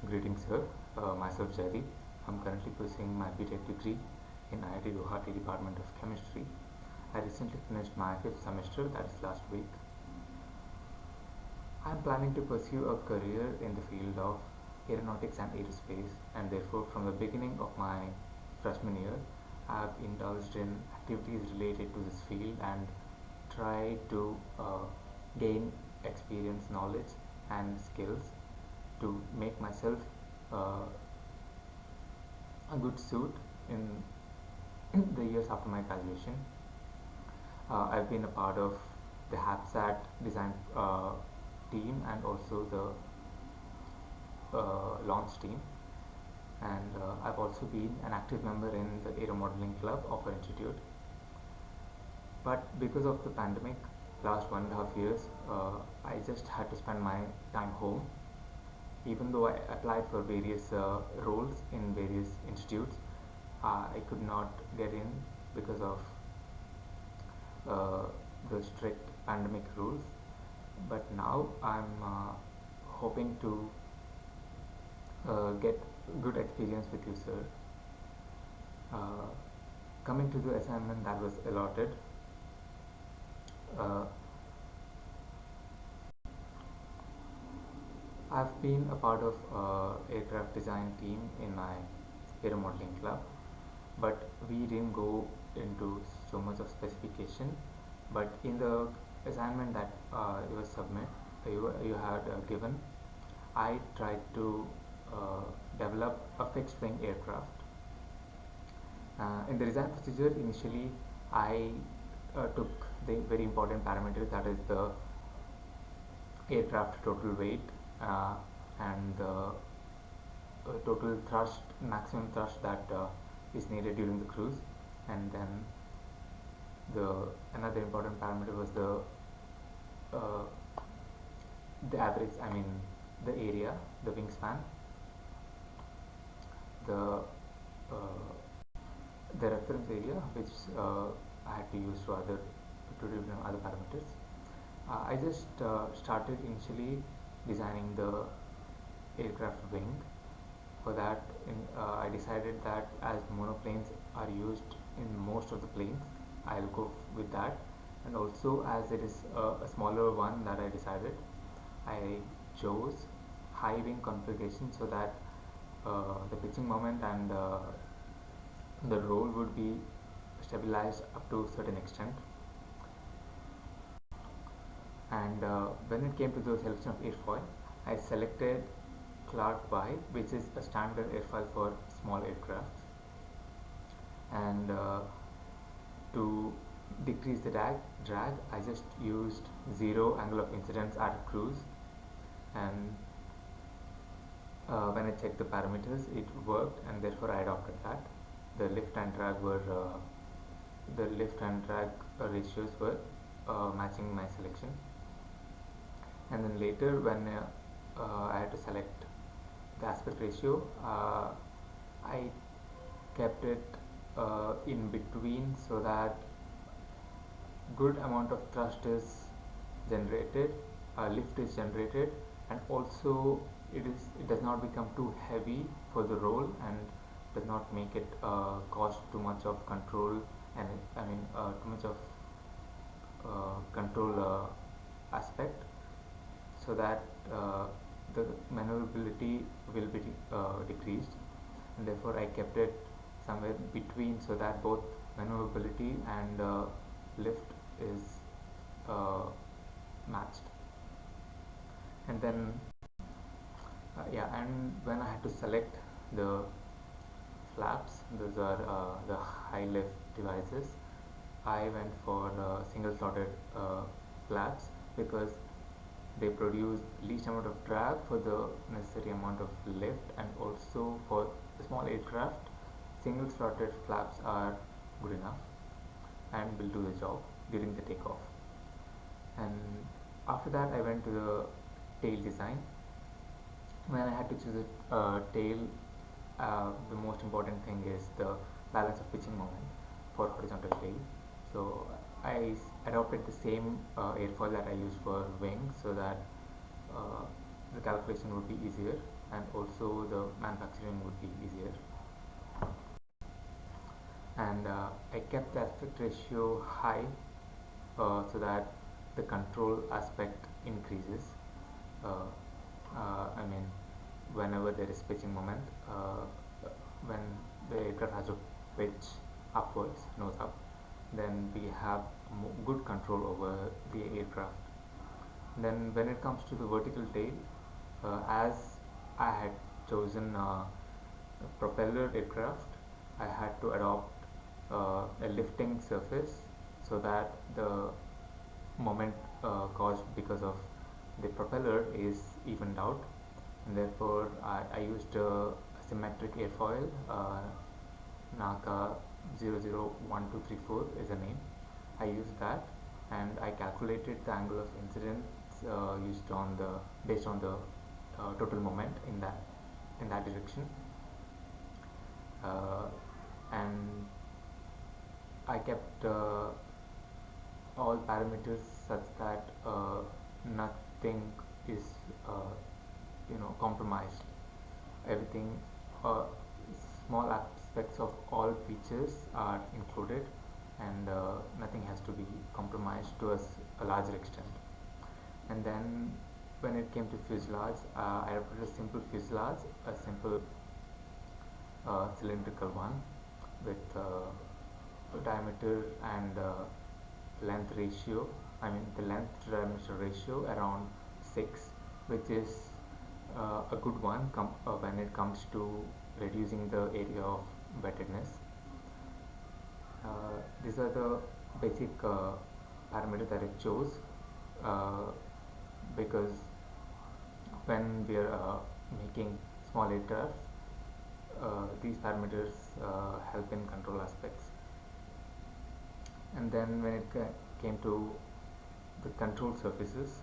Greetings, sir. Myself Jaideep. I'm currently pursuing my BTech degree in IIT Guwahati Department of Chemistry. I recently finished my fifth semester, that is last week. I'm planning to pursue a career in the field of aeronautics and aerospace, and therefore, from the beginning of my freshman year, I've indulged in activities related to this field and try to gain experience, knowledge, and skills to make myself uh, a good suit in the years after my graduation. I've been a part of the HAPSAT design team and also the launch team, and I've also been an active member in the aero modeling club of our institute. But because of the pandemic, last 1.5 years, I just had to spend my time home. Even though I applied for various roles in various institutes, I could not get in because of uh, the strict pandemic rules. But now I'm hoping to get good experience with you, sir. Uh, Coming to the assignment that was allotted, uh, I've been a part of aircraft design team in my aero modeling club, but we didn't go into so much of specification. But in the assignment that you had given, I tried to develop a fixed wing aircraft. In the design procedure, initially I took the very important parameters, that is the aircraft total weight and the total thrust, maximum thrust that is needed during the cruise, and then the another important parameter was uh, the average, I mean the area, the wingspan, the uh, the reference area, which I had to use to determine other parameters. I just started initially designing the aircraft wing. For that, I decided that as monoplanes are used in most of the planes, I'll go with that. And also, as it is a smaller one that I decided, I chose high wing configuration so that the pitching moment and the roll would be stabilized up to a certain extent. And when it came to the selection of airfoil, I selected Clark Y, which is a standard airfoil for small aircrafts. And to decrease the drag, I just used zero angle of incidence at cruise. And when I checked the parameters, it worked, and therefore I adopted that. The lift and drag were the lift and drag ratios were matching my selection. And then later, when I had to select the aspect ratio, I kept it in between so that good amount of thrust is generated, lift is generated, and also it does not become too heavy for the roll and does not make it cause too much of control, and too much of control aspect, so that the maneuverability will be decreased, and therefore I kept it somewhere between so that both maneuverability and lift is uh, matched. And then yeah, and when I had to select the flaps, those are the high lift devices, I went for single slotted flaps because they produce least amount of drag for the necessary amount of lift, and also for the small aircraft, single slotted flaps are good enough and will do the job during the takeoff. And after that, I went to the tail design. When I had to choose a tail, the most important thing is the balance of pitching moment for horizontal tail. So I adopted the same airfoil that I used for wing, so that the calculation would be easier. and also the manufacturing would be easier. And I kept the aspect ratio high so that the control aspect increases. Uh, I mean, whenever there is pitching moment, when the aircraft has to pitch upwards, nose up, then we have good control over the aircraft. Then when it comes to the vertical tail, as I had chosen a propeller aircraft, I had to adopt a lifting surface so that the moment caused because of the propeller is evened out, and therefore I used a symmetric airfoil. NACA 001234 is the name. I used that, and I calculated the angle of incidence used on the based on the total moment in that direction, uh, and I kept all parameters such that nothing is compromised. Everything, small aspects of all features are included, and nothing has to be compromised to a larger extent. And then when it came to fuselage, I adopted a simple fuselage, a simple cylindrical one with diameter and length ratio, I mean the length to diameter ratio around 6, which is a good one when it comes to reducing the area of wettedness. These are the basic parameters that I chose because when we are making small aircraft, these parameters help in control aspects. And then when it came to the control surfaces,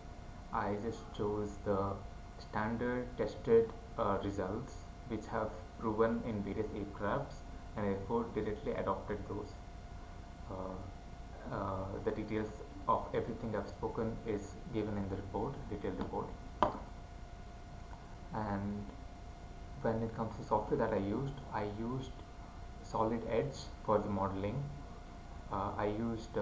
I just chose the standard tested results which have proven in various aircrafts, and therefore directly adopted those. The details of everything I've spoken is given in the report, detailed report. And when it comes to software that I used Solid Edge for the modeling. I used